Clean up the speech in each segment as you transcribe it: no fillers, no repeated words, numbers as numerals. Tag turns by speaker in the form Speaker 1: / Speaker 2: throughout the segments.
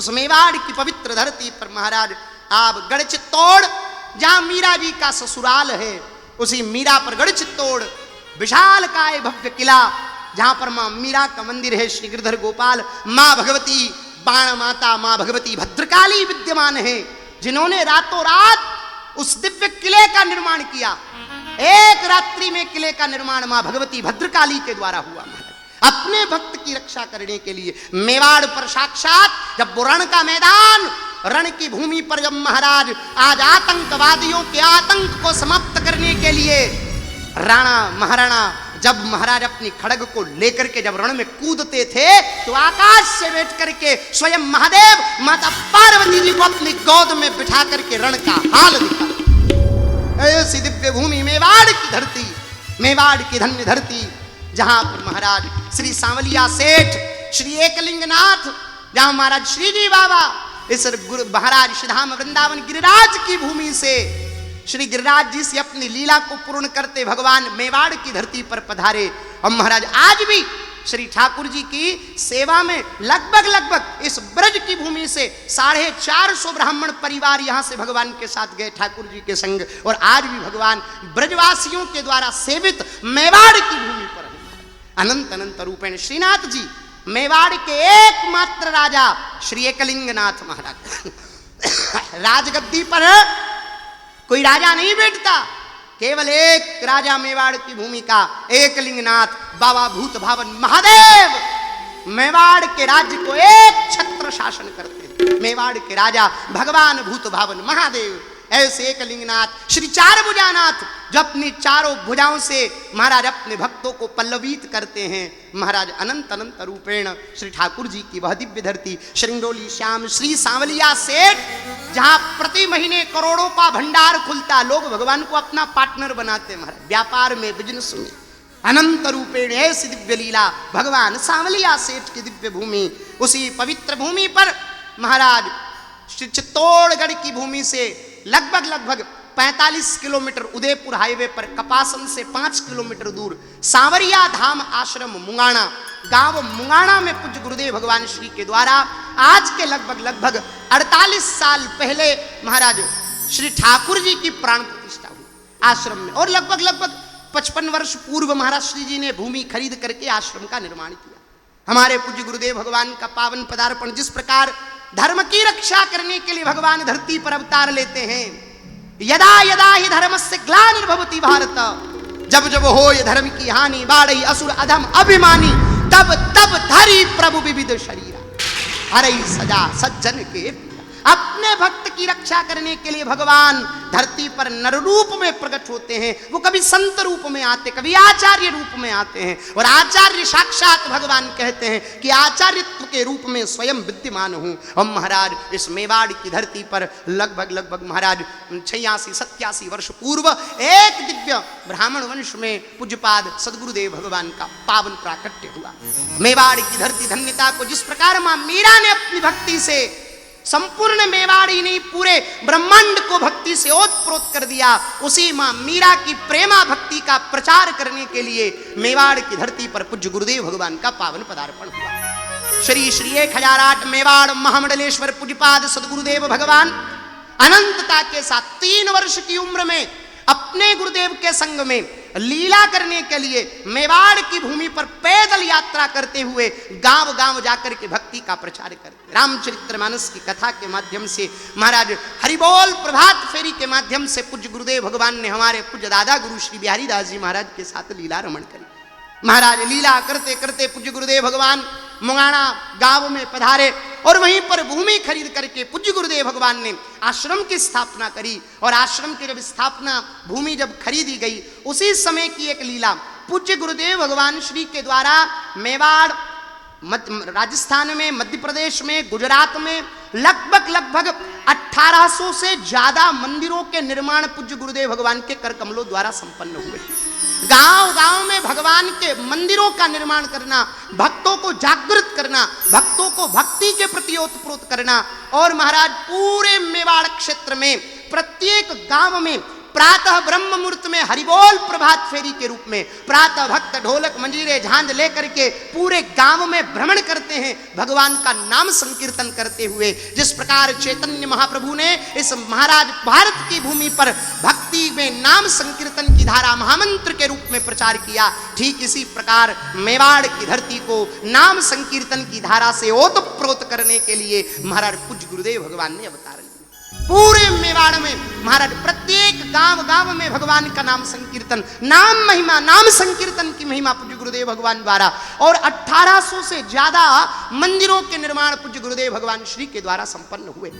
Speaker 1: उस मेवाड़ की पवित्र धरती पर महाराज आप गढ़चित्तौड़, जहां मीरा जी का ससुराल है, उसी मीरा पर गढ़चित्तौड़ विशालकाय भव्य किला, जहां पर मां मीरा का मंदिर है, श्री गिरधर गोपाल, मां भगवती बाण माता, मां भगवती भद्रकाली विद्यमान है, जिन्होंने रातों रात उस दिव्य किले का निर्माण किया। एक रात्रि में किले का निर्माण मां भगवती भद्रकाली के द्वारा हुआ। अपने भक्त की रक्षा करने के लिए मेवाड़ पर साक्षात जब रण का मैदान, रण की भूमि पर जब महाराज आज आतंकवादियों के आतंक को समाप्त करने के लिए राणा महाराणा जब महाराज अपनी खड़ग को लेकर के जब रण में कूदते थे, तो आकाश से बैठ करके स्वयं महादेव माता पार्वती जी को अपनी गोद में बिठा करके रण का हाल दिखा। ऐसी दिव्य भूमि मेवाड़ की धरती, मेवाड़ की धन्य धरती, जहां पर महाराज श्री सांवलिया सेठ, श्री एकलिंगनाथ, जहां महाराज श्री जी बाबा इस गुरु महाराज श्रीधाम वृंदावन गिरिराज की भूमि से श्री गिरिराज जी से अपनी लीला को पूर्ण करते भगवान मेवाड़ की धरती पर पधारे। और महाराज आज भी श्री ठाकुर जी की सेवा में लगभग इस ब्रज की भूमि से 450 ब्राह्मण परिवार यहां से भगवान के साथ गए ठाकुर जी के संग, और आज भी भगवान ब्रजवासियों के द्वारा सेवित मेवाड़ की भूमि पर अनंत अनंत रूपेण श्रीनाथ जी, मेवाड़ के एकमात्र राजा श्री एकलिंगनाथ महाराज। राजगद्दी पर कोई राजा नहीं बैठता, केवल एक राजा मेवाड़ की भूमि का, एकलिंगनाथ बाबा भूत भावन महादेव मेवाड़ के राज्य को एक छत्र शासन करते हैं। मेवाड़ के राजा भगवान भूत भावन महादेव, ऐसे एकलिंगनाथ श्री चार भुजानाथ, जो अपनी चारों भुजाओं से महाराज अपने भक्तों को पल्लवित करते हैं। महाराज अनंत अनंत रूपेण श्री ठाकुर जी की वह दिव्य धरती श्रृंगरोली श्याम श्री सांवलिया सेठ, जहां प्रति महीने करोड़ों का भंडार खुलता, लोग भगवान को अपना पार्टनर बनाते महाराज, व्यापार में, बिजनेस में। अनंत रूपेण ऐसी दिव्य लीला भगवान सांवलिया सेठ की दिव्य भूमि, उसी पवित्र भूमि पर महाराज श्री चित्तौड़गढ़ की भूमि से लगभग 45 किलोमीटर उदयपुर हाईवे पर कपासन से 5 किलोमीटर दूर सांवरिया धाम आश्रम मुंगाना, गांव मुंगाना में पूज्य गुरुदेव भगवान श्री के द्वारा आज के लगभग 48 साल पहले महाराज श्री ठाकुर जी की प्राण प्रतिष्ठा हुई आश्रम में, और लगभग 55 वर्ष पूर्व महाराज श्री जी ने भूमि खरीद करके आश्रम का निर्माण किया। हमारे पूज्य गुरुदेव भगवान का पावन पदार्पण, जिस प्रकार धर्म की रक्षा करने के लिए भगवान धरती पर अवतार लेते हैं, यदा यदा ही धर्मस्य ग्लानिर्भवति भारत, जब जब हो ये धर्म की हानि, बाढ़ई असुर अधम अभिमानी, तब तब धरी प्रभु विविध शरीरा, अरे सजा सज्जन के। अपने भक्त की रक्षा करने के लिए भगवान धरती पर नर रूप में प्रकट होते हैं। वो कभी संत रूप में आते, कभी आचार्य रूप में आते हैं, और आचार्य साक्षात भगवान कहते हैं कि आचार्यत्व के रूप में स्वयं विद्यमान हूं। और महाराज इस मेवाड़ की धरती पर लगभग महाराज 86-87 वर्ष पूर्व एक दिव्य ब्राह्मण वंश में पूज्यपाद सदगुरुदेव भगवान का पावन प्राकट्य हुआ। मेवाड़ की धरती धन्यता को जिस प्रकार मां मीरा ने अपनी भक्ति से संपूर्ण मेवाड़ ही नहीं पूरे ब्रह्मांड को भक्ति से ओतप्रोत कर दिया, उसी मां मीरा की प्रेमा भक्ति का प्रचार करने के लिए मेवाड़ की धरती पर पूज्य गुरुदेव भगवान का पावन पदार्पण हुआ। श्री 1008 मेवाड़ महामंडलेश्वर पूज्यपाद सदगुरुदेव भगवान अनंतता के साथ 3 वर्ष की उम्र में अपने गुरुदेव के संग में लीला करने के लिए मेवाड़ की भूमि पर पैदल यात्रा करते हुए गांव गांव जाकर के भक्ति का प्रचार करते। रामचरितमानस की कथा के माध्यम से, महाराज हरिबोल प्रभात फेरी के माध्यम से पूज्य गुरुदेव भगवान ने हमारे पूज्य दादा गुरु श्री बिहारी दास जी महाराज के साथ लीला रमण करी। महाराज लीला करते करते पूज्य गुरुदेव भगवान मुंगाना गांव में पधारे, और वहीं पर भूमि खरीद करके पूज्य गुरुदेव भगवान ने आश्रम की स्थापना करी। और आश्रम की जब स्थापना भूमि जब खरीदी गई, उसी समय की एक लीला पूज्य गुरुदेव भगवान श्री के द्वारा मेवाड़, राजस्थान में, मध्य प्रदेश में, गुजरात में लगभग 1800 से ज्यादा मंदिरों के निर्माण पूज्य गुरुदेव भगवान के कर कमलों द्वारा संपन्न हुए। गांव गांव में भगवान के मंदिरों का निर्माण करना, भक्तों को जागृत करना, भक्तों को भक्ति के प्रति ओतप्रोत करना, और महाराज पूरे मेवाड़ क्षेत्र में प्रत्येक गांव में प्रातः ब्रह्म मुहूर्त में हरिबोल प्रभात फेरी के रूप में प्रातः भक्त ढोलक मंजीरे झांझ लेकर के पूरे गांव में भ्रमण करते हैं, भगवान का नाम संकीर्तन करते हुए। जिस प्रकार चैतन्य महाप्रभु ने इस महाराज भारत की भूमि पर भक्ति में नाम संकीर्तन की धारा महामंत्र के रूप में प्रचार किया, ठीक इसी प्रकार मेवाड़ की धरती को नाम संकीर्तन की धारा से ओतप्रोत करने के लिए महाराज पूज्य गुरुदेव भगवान ने अवतार लिया। पूरे मेवाड़ में महाराज प्रत्येक गांव गांव में भगवान का नाम संकीर्तन, नाम महिमा, नाम संकीर्तन की महिमा पूज्य गुरुदेव भगवान द्वारा, और 1800 से ज्यादा मंदिरों के निर्माण पूज्य गुरुदेव भगवान श्री के द्वारा संपन्न हुए।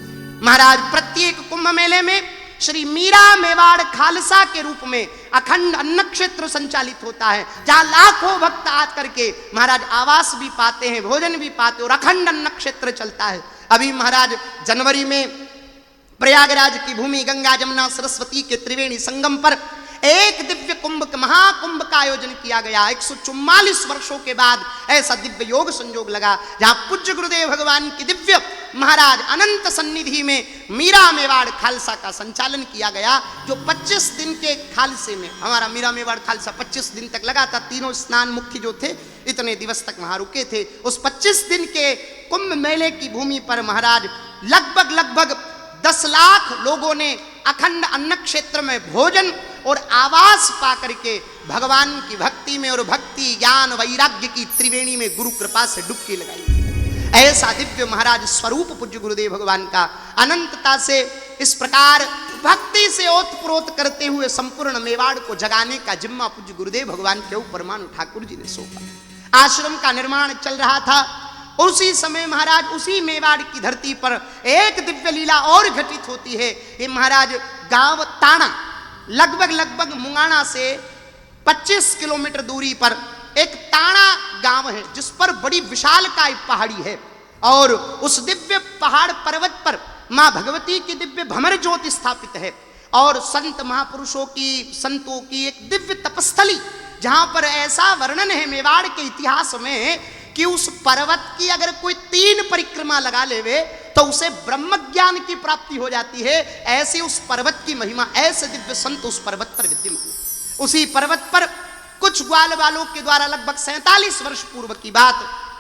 Speaker 1: महाराज प्रत्येक कुंभ मेले में श्री मीरा मेवाड़ खालसा के रूप में अखंड अन्न क्षेत्र संचालित होता है, जहां लाखों भक्त आकर के महाराज आवास भी पाते हैं, भोजन भी पाते हैं, और अखंड अन्न क्षेत्र चलता है। अभी महाराज जनवरी में प्रयागराज की भूमि गंगा जमुना सरस्वती के त्रिवेणी संगम पर एक दिव्य कुंभ, महाकुंभ का आयोजन किया गया। 144 वर्षों के बाद ऐसा दिव्य योग संयोग लगा, जहां पूज्य गुरुदेव भगवान की दिव्य महाराज अनंत सन्निधि में मीरा मेवाड़ खालसा का संचालन किया गया, जो 25 दिन के खालसे में हमारा मीरा मेवाड़ खालसा 25 दिन तक लगा था। तीनों स्नान मुख्य जो थे इतने दिवस तक वहां रुके थे। उस 25 दिन के कुंभ मेले की भूमि पर महाराज लगभग 10 लाख लोगों ने अखंड अन्न क्षेत्र में भोजन और आवास पा करके भगवान की भक्ति में और भक्ति ज्ञान वैराग्य की त्रिवेणी में गुरु कृपा से डुबकी लगाई। ऐसा दिव्य महाराज स्वरूप पूज्य गुरुदेव भगवान का अनंतता से इस प्रकार भक्ति से ओतप्रोत करते हुए संपूर्ण मेवाड़ को जगाने का जिम्मा पूज्य गुरुदेव भगवान के ऊपर मानो ठाकुर जी ने सौंपा। आश्रम का निर्माण चल रहा था, उसी समय महाराज उसी मेवाड़ की धरती पर एक दिव्य लीला और घटित होती है। ये महाराज गांव ताना लगभग मुंगाना से 25 किलोमीटर दूरी पर एक ताना गांव है, जिस पर बड़ी विशालकाय पहाड़ी है, और उस दिव्य पहाड़ पर्वत पर मां भगवती की दिव्य भमर ज्योति स्थापित है, और संत महापुरुषों की, संतों की एक दिव्य तपस्थली, जहां पर ऐसा वर्णन है मेवाड़ के इतिहास में कि उस पर्वत की अगर कोई 3 परिक्रमा लगा लेवे तो उसे ब्रह्म ज्ञान की प्राप्ति हो जाती है। ऐसे उस पर्वत की महिमा, ऐसे दिव्य संत उस पर्वत पर विद्यमान। उसी पर्वत पर कुछ ग्वाल वालों के द्वारा लगभग 47 वर्ष पूर्व की बात,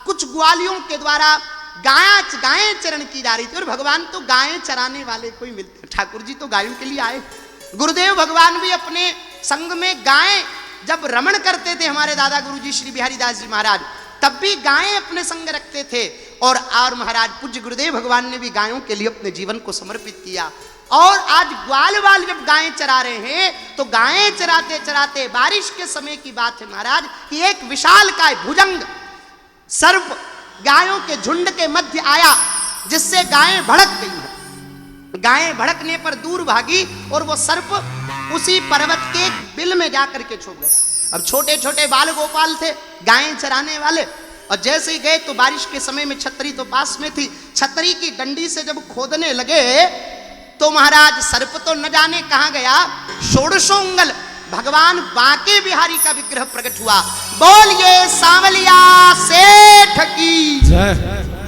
Speaker 1: कुछ ग्वालियों के द्वारा गायें चरण की जा रही थी, और भगवान तो गायें चराने वाले कोई मिलते, ठाकुर जी तो गायों के लिए आए। गुरुदेव भगवान भी अपने संग में गायें जब रमण करते थे, हमारे दादा गुरु जी श्री बिहारी दास जी महाराज, तब भी गायें अपने संग रखते थे, और महाराज पूज्य गुरुदेव भगवान ने भी गायों के लिए अपने जीवन को समर्पित किया। और आज ग्वाल वाल जब गायें चरा रहे हैं, तो गायें चराते चराते बारिश के समय की बात है महाराज कि एक विशालकाय भुजंग सर्प गायों के झुंड के मध्य आया, जिससे गायें भड़क गई। गायें भड़कने पर दूर भागी, और वो सर्प उसी पर्वत के बिल में जाकर के छुप गया। अब छोटे छोटे बाल गोपाल थे गायें चराने वाले, और जैसे ही गए तो बारिश के समय में छतरी तो पास में थी, छतरी की डंडी से जब खोदने लगे तो महाराज सर्प तो न जाने कहां गया, षोडशोंगल भगवान बांके बिहारी का विग्रह प्रकट हुआ। बोलिए सांवलिया सेठ की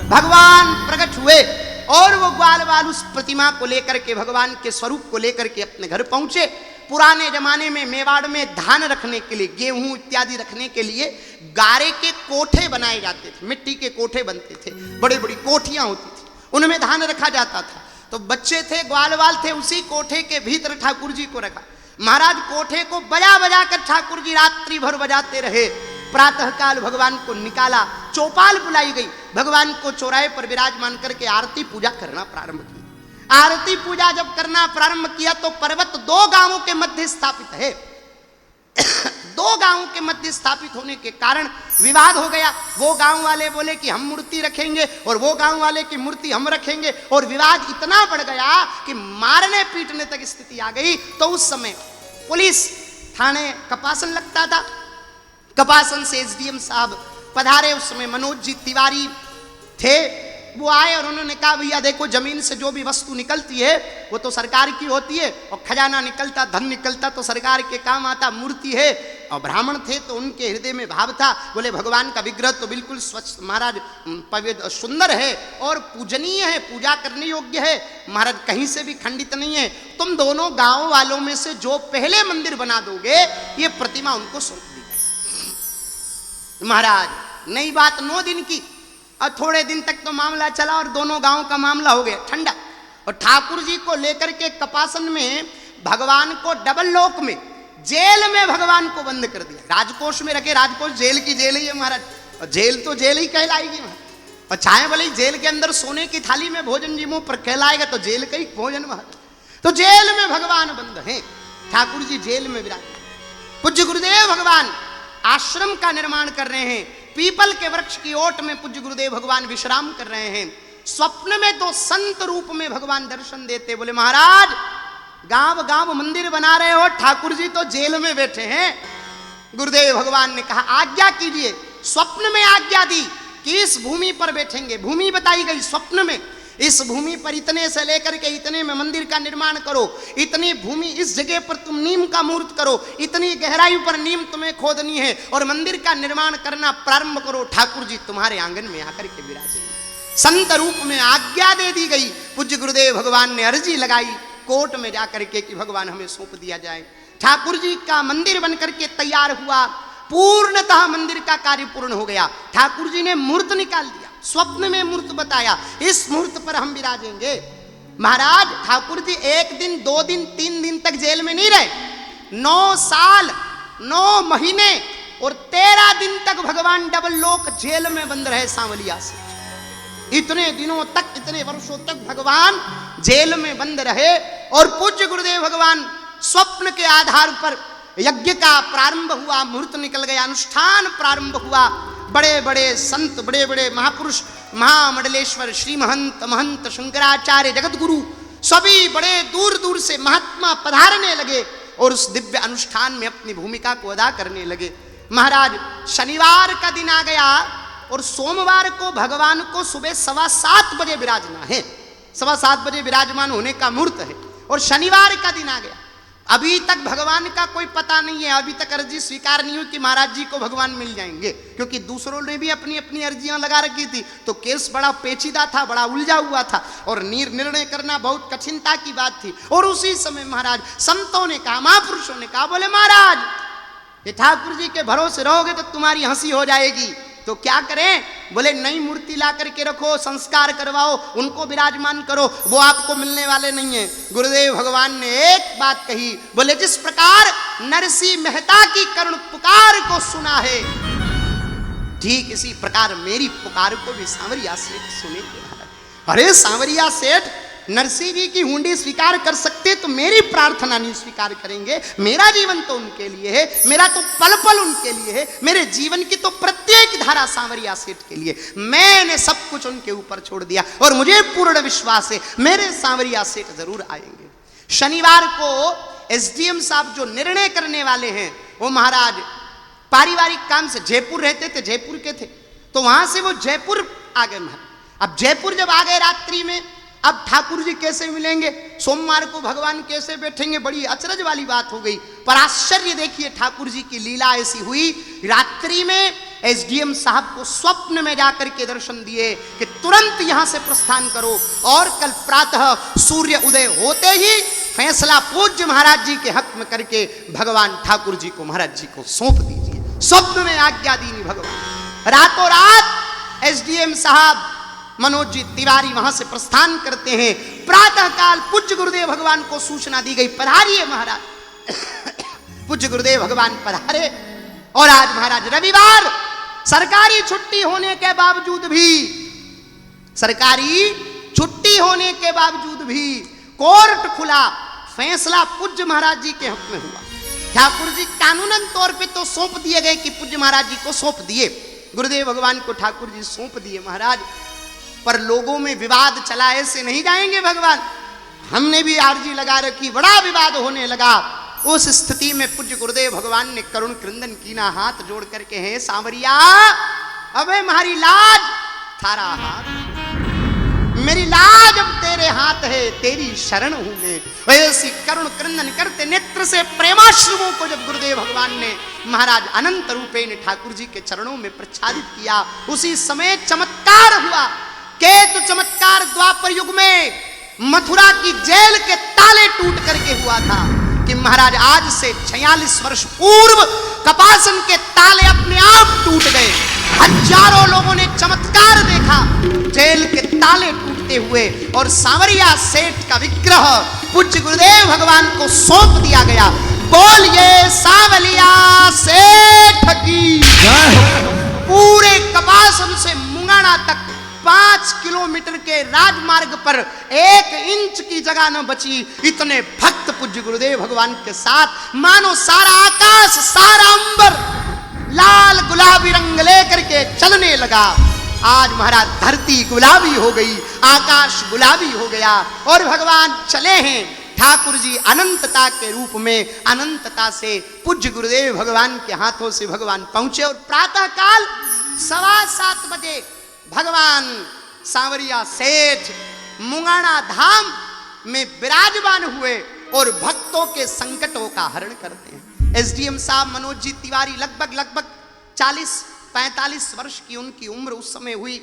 Speaker 1: भगवान प्रकट हुए, और वो ग्वाल वाल उस प्रतिमा को लेकर के, भगवान के स्वरूप को लेकर के अपने घर पहुंचे। पुराने जमाने में मेवाड़ में धान रखने के लिए, गेहूं इत्यादि रखने के लिए गारे के कोठे बनाए जाते थे, मिट्टी के कोठे बनते थे, बड़ी बड़ी कोठियां होती थी, उनमें धान रखा जाता था। तो बच्चे थे, ग्वाल वाल थे, उसी कोठे के भीतर ठाकुर जी को रखा। महाराज कोठे को बजा बजा कर ठाकुर जी रात्रि भर बजाते रहे। प्रातः काल भगवान को निकाला, चौपाल बुलाई गई, भगवान को चौराहे पर विराजमान करके आरती पूजा करना प्रारंभ किया। आरती पूजा जब करना प्रारंभ किया तो पर्वत 2 गांवों के मध्य स्थापित है। 2 गांवों के मध्य स्थापित होने के कारण विवाद हो गया। वो गांव वाले बोले कि हम मूर्ति रखेंगे, और वो गांव वाले की मूर्ति हम रखेंगे, और विवाद इतना बढ़ गया कि मारने पीटने तक स्थिति आ गई। तो उस समय पुलिस थाने कपासन लगता था, कपासन से एसडीएम साहब पधारे। उस समय मनोज जी तिवारी थे, वो आए और उन्होंने कहा भैया देखो जमीन से जो भी वस्तु निकलती है वो तो सरकार की होती है, और खजाना निकलता, धन निकलता तो सरकार के काम आता, मूर्ति है। और ब्राह्मण थे तो उनके हृदय में भाव था, बोले भगवान का विग्रह तो बिल्कुल स्वच्छ महाराज, पवित्र सुंदर है और पूजनीय है, पूजा करने योग्य है महाराज, कहीं से भी खंडित नहीं है। तुम दोनों गांव वालों में से जो पहले मंदिर बना दोगे ये प्रतिमा उनको सौंप दी गई। महाराज नई बात 9 दिन की, और थोड़े दिन तक तो मामला चला और दोनों गांव का मामला हो गया ठंडा। और ठाकुर जी को लेकर के कपासन में भगवान को डबल लोक में, जेल में भगवान को बंद कर दिया। राजकोष में रखे, राजकोष जेल की जेल ही है महाराज, और जेल तो जेल ही कहलाएगी महाराज। और चाहे भले जेल के अंदर सोने की थाली में भोजन जी मुंह पर कहलाएगा तो जेल का ही भोजन महाराज। तो जेल में भगवान बंद हैं, ठाकुर जी जेल में विराज। पूज्य गुरुदेव भगवान आश्रम का निर्माण कर रहे हैं, पीपल के वृक्ष की ओट में पूज्य गुरुदेव भगवान विश्राम कर रहे हैं। स्वप्न में तो संत रूप में भगवान दर्शन देते, बोले महाराज गांव गांव मंदिर बना रहे हो, ठाकुर जी तो जेल में बैठे हैं। गुरुदेव भगवान ने कहा आज्ञा कीजिए। स्वप्न में आज्ञा दी कि इस भूमि पर बैठेंगे, भूमि बताई गई स्वप्न में, इस भूमि पर इतने से लेकर के इतने में मंदिर का निर्माण करो, इतनी भूमि इस जगह पर तुम नीम का मूर्त करो, इतनी गहराई पर नीम तुम्हें खोदनी है और मंदिर का निर्माण करना प्रारंभ करो, ठाकुर जी तुम्हारे आंगन में आकर के विराजेंगे। संत रूप में आज्ञा दे दी गई। पूज्य गुरुदेव भगवान ने अर्जी लगाई कोर्ट में जाकर के कि भगवान हमें सौंप दिया जाए। ठाकुर जी का मंदिर बनकर के तैयार हुआ, पूर्णतः मंदिर का कार्य पूर्ण हो गया। ठाकुर जी ने मूर्त निकाल दिया, स्वप्न में मूर्त बताया, इस मूर्त पर हम विराजेंगे। महाराज ठाकुर जी 1 दिन 2 दिन 3 दिन तक जेल में नहीं रहे, 9 साल 9 महीने और 13 दिन तक भगवान डबल लोक जेल में बंद रहे सांवलिया से। इतने दिनों तक, इतने वर्षों तक भगवान जेल में बंद रहे। और पूज्य गुरुदेव भगवान स्वप्न के आधार पर यज्ञ का प्रारंभ हुआ, मूर्त निकल गया, अनुष्ठान प्रारंभ हुआ। बड़े बड़े संत, बड़े बड़े महापुरुष, महामंडलेश्वर, श्री महंत, महंत शंकराचार्य, जगत गुरु, सभी बड़े दूर दूर से महात्मा पधारने लगे और उस दिव्य अनुष्ठान में अपनी भूमिका को अदा करने लगे। महाराज शनिवार का दिन आ गया और सोमवार को भगवान को सुबह 7:15 बजे विराजना है, 7:15 बजे विराजमान होने का मुहूर्त है और शनिवार का दिन आ गया। अभी तक भगवान का कोई पता नहीं है, अभी तक अर्जी स्वीकार नहीं हुई कि महाराज जी को भगवान मिल जाएंगे, क्योंकि दूसरों ने भी अपनी अपनी अर्जियां लगा रखी थी। तो केस बड़ा पेचीदा था, बड़ा उलझा हुआ था और निर्णय करना बहुत कठिनता की बात थी। और उसी समय महाराज संतों ने कहा, महापुरुषों ने कहा, बोले महाराज ये ठाकुर जी के भरोसे रहोगे तो तुम्हारी हंसी हो जाएगी, तो क्या करें? बोले नई मूर्ति ला करके रखो, संस्कार करवाओ, उनको विराजमान करो, वो आपको मिलने वाले नहीं है। गुरुदेव भगवान ने एक बात कही, बोले जिस प्रकार नरसिंह मेहता की करुण पुकार को सुना है, ठीक इसी प्रकार मेरी पुकार को भी सांवरिया सेठ सुनेंगे। अरे सांवरिया सेठ नरसिंह जी की हुंडी स्वीकार कर सकते तो मेरी प्रार्थना नहीं स्वीकार करेंगे? मेरा जीवन तो उनके लिए है, मेरा तो पल पल उनके लिए है, मेरे जीवन की तो प्रत्येक धारा सांवरिया सेठ के लिए। मैंने सब कुछ उनके ऊपर छोड़ दिया और मुझे पूर्ण विश्वास है मेरे सांवरिया सेठ जरूर आएंगे। शनिवार को एसडीएम साहब जो निर्णय करने वाले हैं वो महाराज पारिवारिक काम से जयपुर रहते थे, जयपुर के थे, तो वहां से वो जयपुर आ गए महाराज। अब जयपुर जब आ गए रात्रि में, अब ठाकुर जी कैसे मिलेंगे, सोमवार को भगवान कैसे बैठेंगे, बड़ी अचरज वाली बात हो गई। पर आश्चर्य देखिए ठाकुर जी की लीला ऐसी हुई, रात्रि में एसडीएम साहब को स्वप्न में जाकर के दर्शन दिए कि तुरंत यहां से प्रस्थान करो और कल प्रातः सूर्य उदय होते ही फैसला पूज्य महाराज जी के हक में करके भगवान ठाकुर जी को महाराज जी को सौंप दीजिए। स्वप्न में आज्ञा दी भगवान। रातों रात एसडीएम साहब मनोज जी तिवारी वहां से प्रस्थान करते हैं। प्रातः काल पूज्य गुरुदेव भगवान को सूचना दी गई, पधारिए महाराज। पूज्य गुरुदेव भगवान पधारे और आज महाराज रविवार सरकारी छुट्टी होने के बावजूद भी, सरकारी छुट्टी होने के बावजूद भी कोर्ट खुला, फैसला पूज्य महाराज जी के हक में हुआ। ठाकुर जी कानूनन तौर पे तो सौंप दिए गए कि पूज्य महाराज जी को सौंप दिए, गुरुदेव भगवान को ठाकुर जी सौंप दिए महाराज। पर लोगों में विवाद चला, ऐसे नहीं जाएंगे भगवान। हमने भी आरजी लगा रखी, बड़ा विवाद होने लगा। उस स्थिति में पूज्य गुरुदेव भगवान ने करुण क्रंदन कीना, हाथ जोड़ करके, हैं सांवरिया अबे हमारी लाज थारा हाथ मेरी लाज अब तेरे हाथ है, तेरी शरण हूं मैं। वैसी करुण क्रंदन करते नेत्र से प्रेमाश्रुओं को जब गुरुदेव भगवान ने महाराज अनंत रूपे ने ठाकुर जी के चरणों में प्रच्छादित किया, उसी समय चमत्कार हुआ। केतु चमत्कार द्वापर युग में मथुरा की जेल के ताले टूट करके हुआ था कि महाराज आज से 46 वर्ष पूर्व कपासन के ताले अपने आप टूट गए। हजारों लोगों ने चमत्कार देखा, जेल के ताले टूटते हुए, और सांवरिया सेठ का विग्रह पूज्य गुरुदेव भगवान को सौंप दिया गया। बोलिए सांवलिया सेठ की। पूरे कपासन से मुंगाना तक 5 किलोमीटर के राजमार्ग पर 1 इंच की जगह न बची। इतने भक्त पूज्य गुरुदेव भगवान के साथ मानो सारा आकाश, सारा अंबर लाल गुलाबी रंग लेकर के चलने लगा। आज महाराज धरती गुलाबी हो गई, आकाश गुलाबी हो गया, और भगवान चले हैं। ठाकुर जी अनंतता के रूप में अनंतता से पूज्य गुरुदेव भगवान के हाथों से भगवान पहुंचे, और प्रातः काल 7:15 बजे भगवान सांवरिया सेठ मुंगाना धाम में विराजमान हुए और भक्तों के संकटों का हरण करते हैं। एसडीएम साहब मनोज जी तिवारी लगभग 40-45 वर्ष की उनकी उम्र उस समय हुई,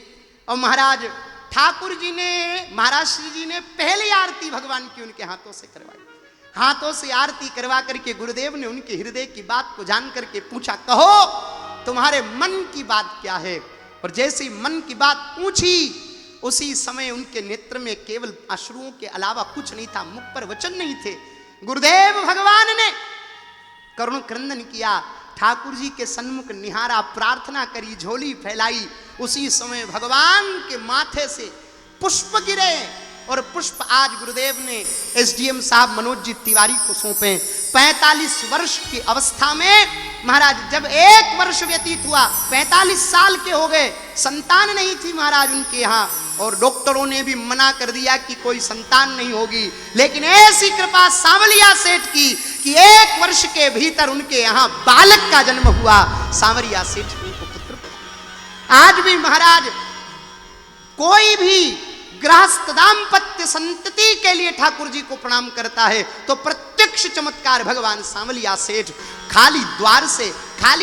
Speaker 1: और महाराज ठाकुर जी ने, महाराज श्री जी ने पहली आरती भगवान की उनके हाथों से करवाई। हाथों से आरती करवा करके गुरुदेव ने उनके हृदय की बात को जान करके पूछा, कहो तुम्हारे मन की बात क्या है। और जैसे मन की बात पूछी, उसी समय उनके नेत्र में केवल अश्रुओं के अलावा कुछ नहीं था, मुख पर वचन नहीं थे। गुरुदेव भगवान ने करुण क्रंदन किया, ठाकुर जी के सन्मुख निहारा, प्रार्थना करी, झोली फैलाई। उसी समय भगवान के माथे से पुष्प गिरे, और पुष्प आज गुरुदेव ने एसडीएम साहब मनोज जी तिवारी को सौंपे। 45 वर्ष की अवस्था में महाराज जब 1 वर्ष व्यतीत हुआ, 45 साल के हो गए, संतान नहीं थी महाराज उनके यहाँ, और डॉक्टरों ने भी मना कर दिया कि कोई संतान नहीं होगी। लेकिन ऐसी कृपा सांवलिया सेठ की कि 1 वर्ष के भीतर उनके यहाँ बालक का जन्म हुआ। सांवरिया सेठ उनको पुत्र। आज भी महाराज कोई भी गृहस्थ दाम्पत्य संतति के लिए ठाकुर जी को प्रणाम करता है तो प्रत्यक्ष चमत्कार भगवान सांवलिया सेठ खाली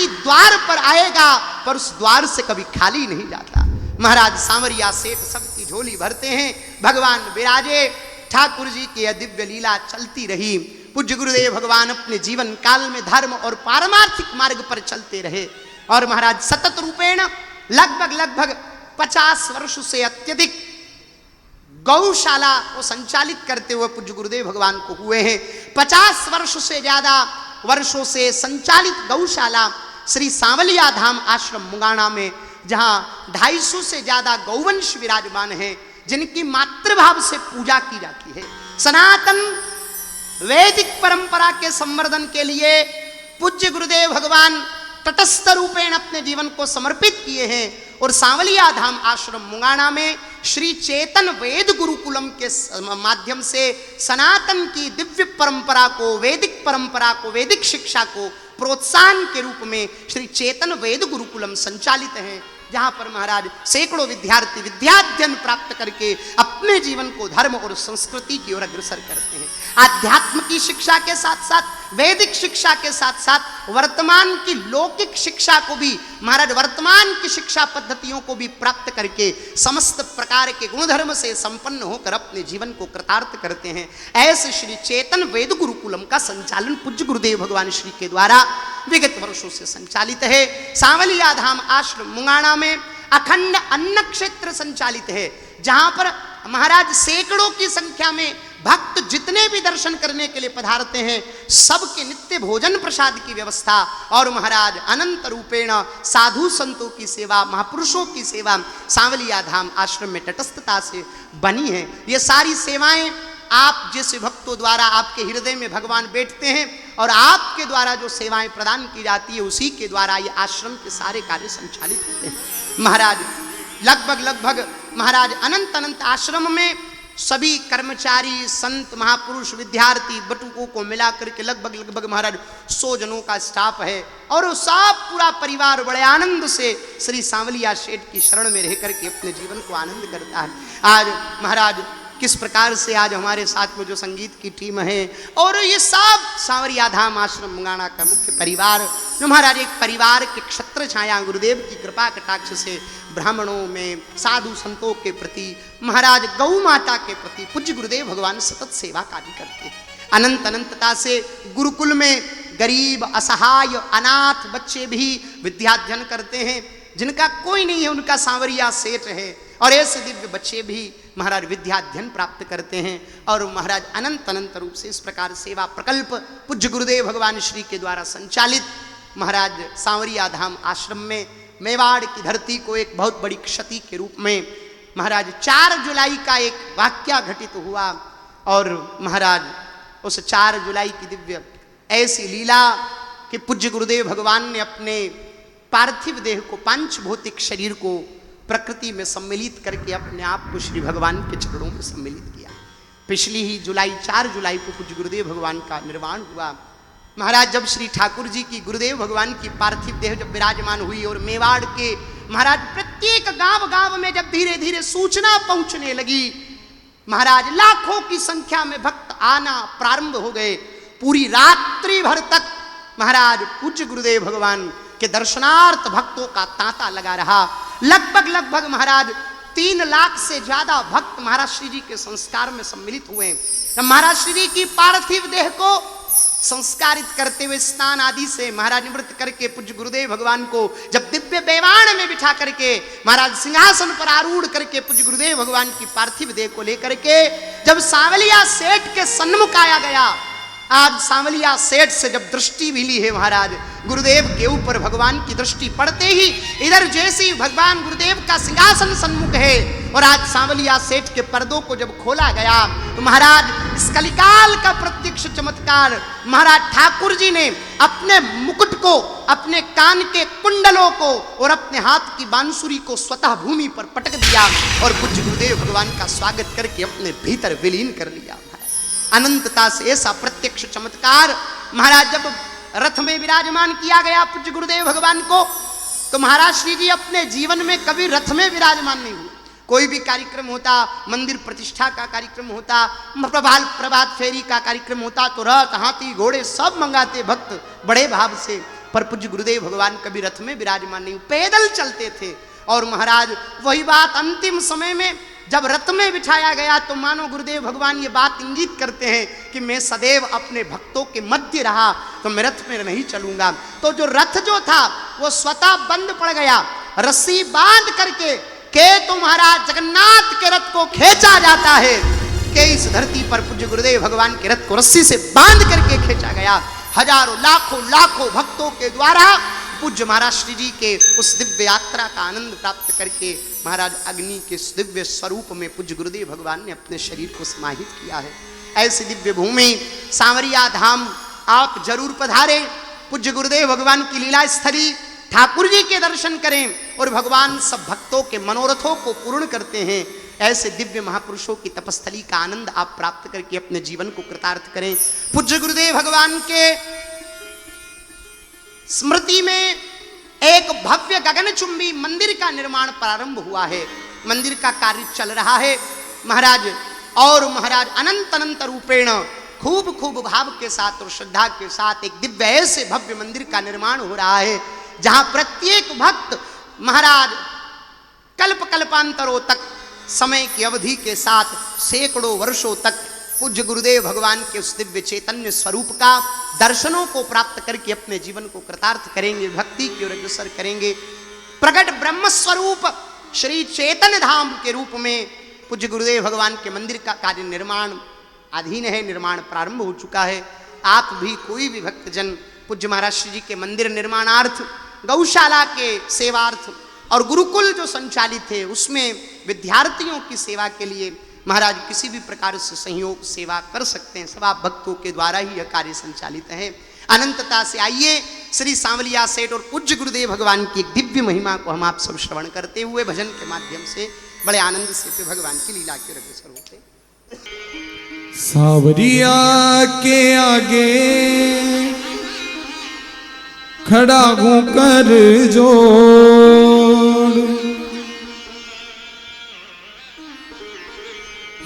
Speaker 1: द्वार पर आएगा, पर उस द्वार से कभी खाली नहीं जाता। महाराज सांवरिया सेठ सबकी झोली भरते हैं, भगवान विराजे। ठाकुर जी की दिव्य लीला चलती रही। पूज्य गुरुदेव भगवान अपने जीवन काल में धर्म और पारमार्थिक मार्ग पर चलते रहे, और महाराज सतत रूपेण लगभग 50 वर्ष से अत्यधिक गौशाला को संचालित करते हुए पूज्य गुरुदेव भगवान को हुए हैं। 50 वर्ष से ज्यादा वर्षों से संचालित गौशाला श्री सांवलिया धाम आश्रम मुंगाना में, जहां 250 से ज्यादा गौवंश विराजमान हैं, जिनकी मातृभाव से पूजा की जाती है। सनातन वैदिक परंपरा के संवर्धन के लिए पूज्य गुरुदेव भगवान तटस्थ रूपेण अपने जीवन को समर्पित किए हैं, और सांवलिया धाम आश्रम मुंगाना में श्री चेतन वेद गुरुकुलम के माध्यम से सनातन की दिव्य परंपरा को, वैदिक परंपरा को, वैदिक शिक्षा को प्रोत्साहन के रूप में श्री चेतन वेद गुरुकुलम संचालित है, जहां पर महाराज सैकड़ों विद्यार्थी विद्याध्ययन प्राप्त करके अपने जीवन को धर्म और संस्कृति की ओर अग्रसर करते हैं। आध्यात्म की शिक्षा के साथ साथ, वैदिक शिक्षा के साथ साथ वर्तमान की लौकिक शिक्षा को भी महाराज, वर्तमान की शिक्षा पद्धतियों को भी प्राप्त करके समस्त प्रकार के गुणधर्म से संपन्न होकर अपने जीवन को कृतार्थ करते हैं। ऐसे श्री चेतन वेद गुरुकुलम का संचालन पूज्य गुरुदेव भगवान श्री के द्वारा विगत वर्षों से संचालित है। सांवलिया धाम आश्रम मुंगाना में अखंड अन्न क्षेत्र संचालित है, जहां पर महाराज सैकड़ों की संख्या में भक्त जितने भी दर्शन करने के लिए पधारते हैं, सबके नित्य भोजन प्रसाद की व्यवस्था, और महाराज अनंत रूपेण साधु संतों की सेवा, महापुरुषों की सेवा सांवलिया धाम आश्रम में तटस्थता से बनी है। ये सारी सेवाएं आप जैसे भक्तों द्वारा आपके हृदय में भगवान बैठते हैं, और आपके द्वारा जो सेवाएं प्रदान की जाती है, उसी के द्वारा ये आश्रम के सारे कार्य संचालित होते हैं। महाराज लगभग महाराज अनंत आश्रम में सभी कर्मचारी, संत, महापुरुष, विद्यार्थी, बटुकों को मिलाकर के लगभग महाराज 100 जनों का स्टाफ है। और वो सब पूरा परिवार बड़े आनंद से श्री सांवलिया सेठ की शरण में रह करके अपने जीवन को आनंद करता है। आज महाराज किस प्रकार से आज हमारे साथ में जो संगीत की टीम है और ये सब सांवरिया धाम आश्रम मुंगाना का मुख्य परिवार, जो महाराज एक परिवार के क्षत्र छाया गुरुदेव की कृपा कटाक्ष से ब्राह्मणों में, साधु संतों के प्रति, महाराज गौ माता के प्रति पूज्य गुरुदेव भगवान सतत सेवा कार्य करते हैं। अनंत अनंतता से गुरुकुल में गरीब, असहाय, अनाथ बच्चे भी विद्याध्ययन करते हैं। जिनका कोई नहीं है उनका सांवरिया सेठ है और ऐसे दिव्य बच्चे भी महाराज विद्याध्ययन प्राप्त करते हैं। और महाराज अनंत अनंत रूप से इस प्रकार सेवा प्रकल्प पूज्य गुरुदेव भगवान श्री के द्वारा संचालित महाराज सांवरिया धाम आश्रम में मेवाड़ की धरती को एक बहुत बड़ी क्षति के रूप में महाराज 4 जुलाई का एक वाक्या घटित हुआ। और महाराज उस 4 जुलाई की दिव्य ऐसी लीला कि पूज्य गुरुदेव भगवान ने अपने पार्थिव देह को, पांच भौतिक शरीर को प्रकृति में सम्मिलित करके अपने आप को श्री भगवान के चरणों में सम्मिलित किया। पिछली ही 4 जुलाई को पूज्य गुरुदेव भगवान का निर्वाण हुआ। महाराज जब श्री ठाकुर जी की, गुरुदेव भगवान की पार्थिव देह जब विराजमान हुई और मेवाड़ के महाराज प्रत्येक गांव में जब धीरे धीरे सूचना पहुंचने लगी, महाराज लाखों की संख्या में भक्त आना प्रारंभ हो गए। पूरी रात्रि भर तक महाराज पूज्य गुरुदेव भगवान के दर्शनार्थ भक्तों का तांता लगा रहा। लगभग महाराज 3 लाख से ज्यादा भक्त महाराज श्री जी के संस्कार में सम्मिलित हुए। महाराज श्री जी की पार्थिव देह को संस्कारित करते हुए स्नान आदि से महाराज निवृत्त करके पूज्य गुरुदेव भगवान को जब दिव्य बेवाण में बिठा करके महाराज सिंहासन पर आरूढ़ करके पूज्य गुरुदेव भगवान की पार्थिव देह को लेकर के जब सांवलिया सेठ के सन्मुख आया गया, आज सांवलिया सेठ से जब दृष्टि भी ली है महाराज गुरुदेव के ऊपर भगवान की दृष्टि पड़ते ही इधर जैसी भगवान गुरुदेव का सिंहासन सन्मुख है और आज सांवलिया सेठ के पर्दों को जब खोला गया तो महाराज इस कलिकाल का प्रत्यक्ष चमत्कार महाराज ठाकुर जी ने अपने मुकुट को, अपने कान के कुंडलों को और अपने हाथ की बांसुरी को स्वतः भूमि पर पटक दिया और पूज्य गुरुदेव भगवान का स्वागत करके अपने भीतर विलीन कर लिया। अनंतता से ऐसा प्रत्यक्ष चमत्कार महाराज जब रथ में विराजमान किया गया पूज्य गुरुदेव भगवान को, तो महाराज श्री जी अपने जीवन में कभी रथ में विराजमान नहीं हुए। कोई भी कार्यक्रम होता, मंदिर प्रतिष्ठा का कार्यक्रम होता, प्रभात फेरी का कार्यक्रम होता तो रथ, हाथी, घोड़े सब मंगाते भक्त बड़े भाव से, पर पूज्य गुरुदेव भगवान कभी रथ में विराजमान नहीं, पैदल चलते थे। और महाराज वही बात अंतिम समय में जब रथ में बिठाया गया तो मानो गुरुदेव भगवान ये बात इंगित करते हैं कि मैं सदैव अपने भक्तों के मध्य रहा तो मैं रथ में नहीं चलूंगा। तो जो रथ जो था वो स्वतः बंद पड़ गया, रस्सी बांध करके के तो महाराज जगन्नाथ के रथ को खींचा जाता है कि इस धरती पर पूज्य गुरुदेव भगवान के रथ को रस्सी से बांध करके खींचा गया। हजारों लाखों भक्तों के द्वारा पूज्य महाराज श्री जी के उस दिव्य यात्रा का आनंद प्राप्त करके महाराज अग्नि के दिव्य स्वरूप में पूज्य गुरुदेव भगवान ने अपने शरीर को समाहित किया है। ऐसी दिव्य भूमि सांवरिया धाम आप जरूर पधारें, पूज्य गुरुदेव भगवान की लीला स्थली ठाकुर जी के दर्शन करें और भगवान सब भक्तों के मनोरथों को पूर्ण करते हैं। ऐसे दिव्य महापुरुषों की तपस्थली का आनंद आप प्राप्त करके अपने जीवन को कृतार्थ करें। पूज्य गुरुदेव भगवान के स्मृति में एक भव्य गगनचुंबी मंदिर का निर्माण प्रारंभ हुआ है। मंदिर का कार्य चल रहा है महाराज, और महाराज अनंत रूपेण खूब भाव के साथ और श्रद्धा के साथ एक दिव्य ऐसे भव्य मंदिर का निर्माण हो रहा है जहां प्रत्येक भक्त महाराज कल्पांतरों तक समय की अवधि के साथ सैकड़ों वर्षों तक पूज्य गुरुदेव भगवान के उस दिव्य चैतन्य स्वरूप का दर्शनों को प्राप्त करके अपने जीवन को कृतार्थ करेंगे, भक्ति की ओर अग्रसर करेंगे। प्रगट ब्रह्म स्वरूप श्री चैतन्य धाम के रूप में पूज्य गुरुदेव भगवान के मंदिर का कार्य निर्माण अधीन है, निर्माण प्रारंभ हो चुका है। आप भी कोई भी भक्तजन पूज्य महाराज श्री जी के मंदिर निर्माणार्थ, गौशाला के सेवार्थ और गुरुकुल जो संचालित है उसमें विद्यार्थियों की सेवा के लिए महाराज किसी भी प्रकार से सहयोग सेवा कर सकते हैं। सब आप भक्तों के द्वारा ही यह कार्य संचालित है। अनंतता से आइए श्री सांवलिया सेठ और पूज्य गुरुदेव भगवान की एक दिव्य महिमा को हम आप सब श्रवण करते हुए भजन के माध्यम से बड़े आनंद से भगवान की लीला के अग्रसर होते हैं।
Speaker 2: सावरिया के आगे खड़ा हूं कर जोड़,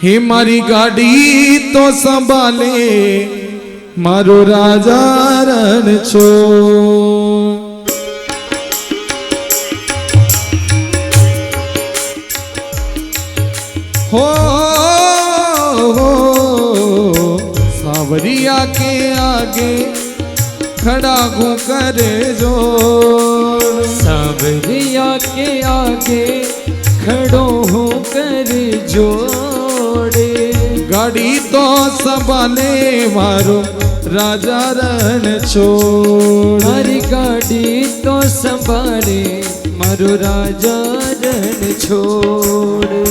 Speaker 2: हे मारी गाड़ी तो संभाले मारो राजा रण छोड़। हो सावरिया के आगे खड़ा हूं कर जोड़,
Speaker 3: सावरिया के आगे खड़ो हूं कर जोड़े,
Speaker 2: गाड़ी तो संभाले मारो राजा रण छोड़,
Speaker 3: हमारी गाड़ी तो संभाले मारो राजा रण छोड़।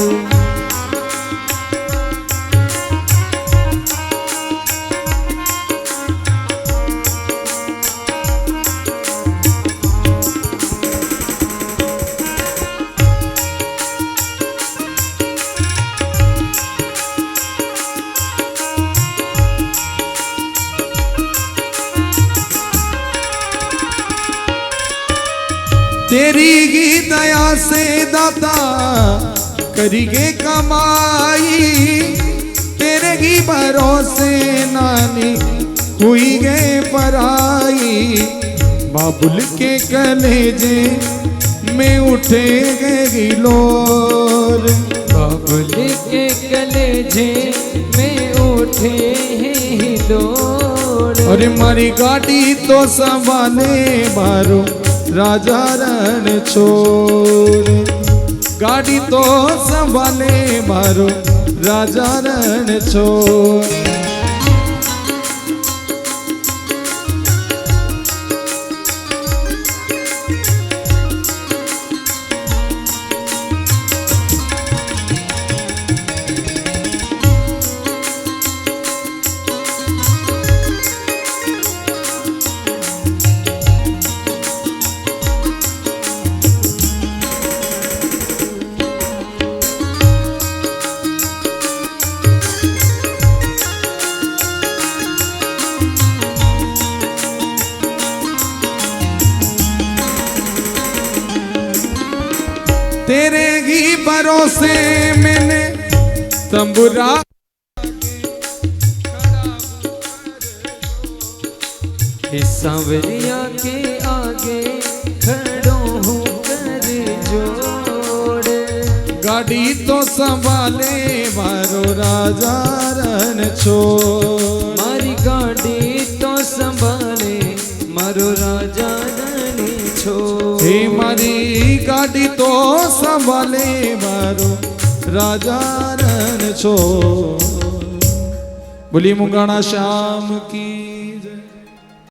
Speaker 2: तेरी ही दया से दाता करिगे कमाई, तेरे ही भरोसे नानी हुई गए पराई, बाबुल के कलेजे में उठे गए लोर,
Speaker 3: बाबुल के कलेजे में उठे हैं लोर,
Speaker 2: अरे मारी गाड़ी तो संभाले मारो राजा रण छोड़, गाड़ी तो संभाले मारो राजा रण छोड़। तेरे ही भरोसे मैंने तंबुरा,
Speaker 3: सावरिया के आगे खड़ो हूं कर जोड़,
Speaker 2: गाड़ी तो संभाले मारो राजा रण छोड़,
Speaker 3: मारी गाड़ी तो संभाले मारो राजा रण छोड़,
Speaker 2: हे मारी गाड़ी तो संभाले मारो राजा रण छोड़। बोली मुंगाना श्याम की।